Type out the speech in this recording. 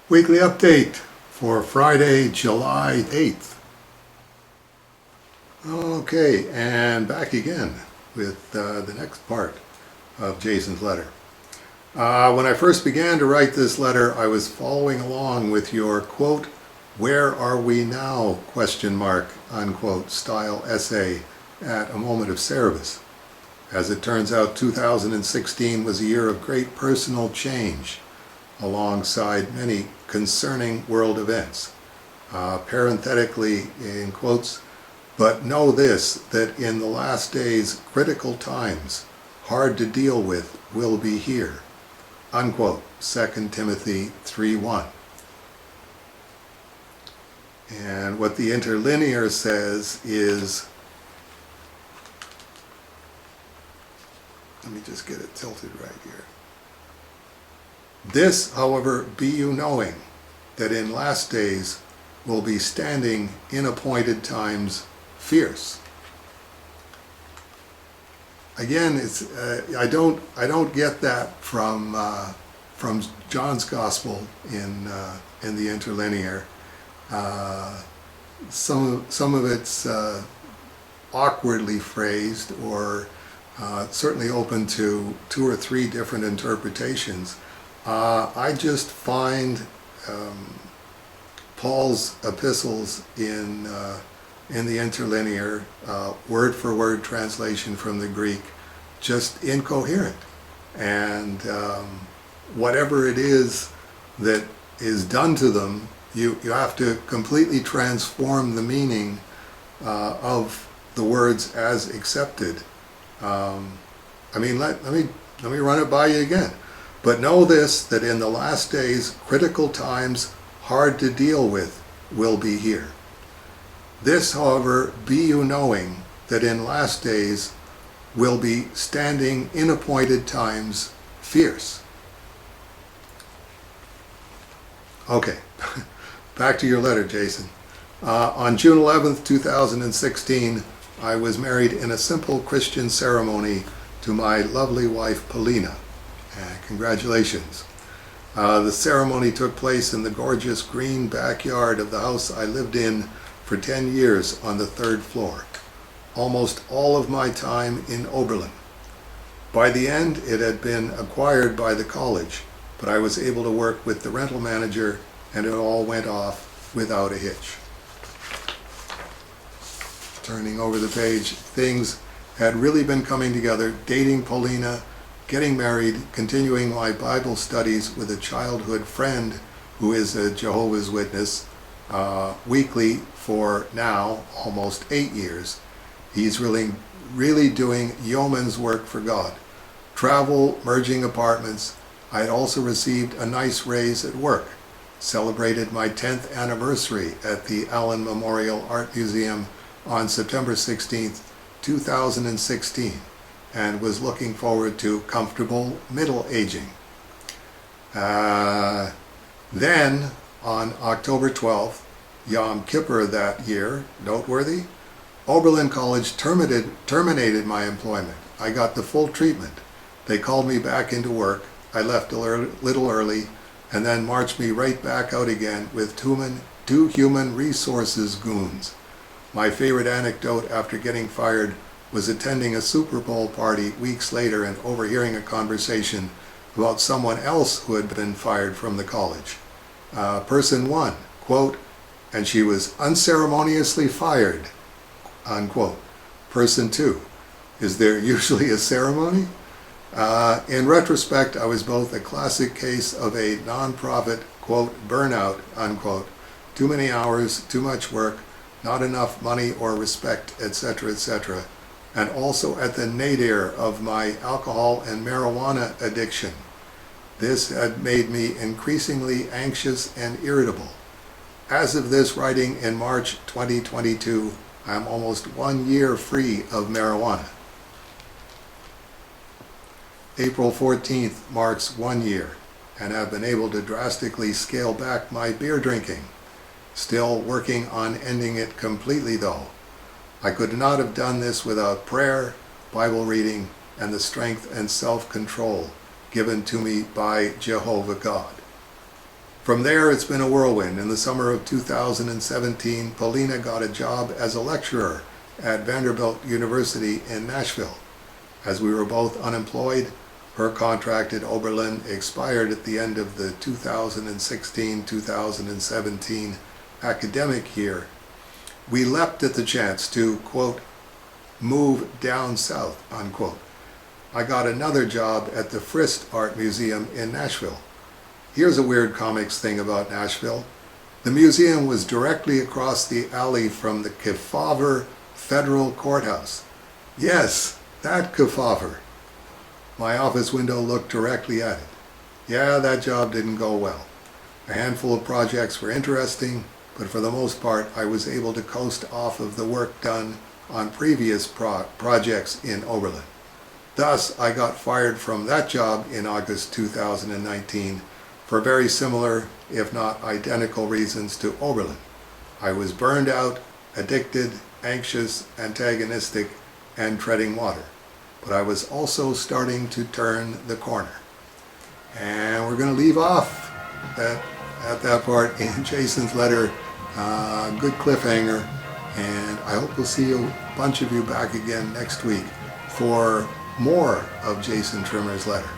Weekly update for Friday, July 8th. Okay, and back again with the next part of Jason's letter. When I first began to write this letter, I was following along with your quote, "Where are we now?" unquote style essay at a moment of Cerebus. As it turns out, 2016 was a year of great personal change, alongside many concerning world events. Parenthetically, in quotes, "But know this, that in the last days critical times, hard to deal with, will be here." Unquote, 2 Timothy 3:1. And what the interlinear says is, let me just get it tilted right here. "This, however, be you knowing, that in last days will be standing in appointed times fierce." Again, it's I don't get that from John's Gospel in the interlinear. Some of it's awkwardly phrased, or certainly open to 2 or 3 different interpretations. I just find Paul's epistles in the interlinear, word-for-word translation from the Greek, just incoherent. And whatever it is that is done to them, you have to completely transform the meaning of the words as accepted. Let me run it by you again. "But know this, that in the last days critical times, hard to deal with, will be here. This, however, be you knowing, that in last days will be standing in appointed times fierce." Okay, back to your letter, Jason. On June 11th, 2016, I was married in a simple Christian ceremony to my lovely wife, Paulina. Congratulations. The ceremony took place in the gorgeous green backyard of the house I lived in for 10 years on the 3rd floor. Almost all of my time in Oberlin. By the end, it had been acquired by the college, but I was able to work with the rental manager, and it all went off without a hitch. Turning over the page, things had really been coming together, dating Paulina, getting married, continuing my Bible studies with a childhood friend who is a Jehovah's Witness, weekly for now almost 8 years. He's really doing yeoman's work for God. Travel, merging apartments. I had also received a nice raise at work. Celebrated my 10th anniversary at the Allen Memorial Art Museum on September 16th, 2016. And was looking forward to comfortable middle aging. Then, on October 12th, Yom Kippur that year, noteworthy, Oberlin College terminated my employment. I got the full treatment. They called me back into work. I left a little early, and then marched me right back out again with 2 human resources goons. My favorite anecdote after getting fired was attending a Super Bowl party weeks later and overhearing a conversation about someone else who had been fired from the college. Person 1, quote, "And she was unceremoniously fired," unquote. Person 2, "Is there usually a ceremony?" In retrospect, I was both a classic case of a nonprofit, quote, "burnout," unquote, too many hours, too much work, not enough money or respect, etc., etc., and also at the nadir of my alcohol and marijuana addiction. This had made me increasingly anxious and irritable. As of this writing in March 2022, I am almost 1 year free of marijuana. April 14th marks 1 year, and have been able to drastically scale back my beer drinking. Still working on ending it completely though. I could not have done this without prayer, Bible reading, and the strength and self-control given to me by Jehovah God. From there, it's been a whirlwind. In the summer of 2017, Paulina got a job as a lecturer at Vanderbilt University in Nashville. As we were both unemployed, her contract at Oberlin expired at the end of the 2016-2017 academic year. We leapt at the chance to, quote, move down south, unquote. I got another job at the Frist Art Museum in Nashville. Here's a weird comics thing about Nashville. The museum was directly across the alley from the Kefauver Federal Courthouse. Yes, that Kefauver. My office window looked directly at it. Yeah, that job didn't go well. A handful of projects were interesting, but for the most part, I was able to coast off of the work done on previous projects in Oberlin. Thus, I got fired from that job in August 2019 for very similar, if not identical, reasons to Oberlin. I was burned out, addicted, anxious, antagonistic, and treading water. But I was also starting to turn the corner. And we're going to leave off at that part in Jason's letter. Good cliffhanger. And I hope we'll see a bunch of you back again next week for more of Jason Trimmer's letter.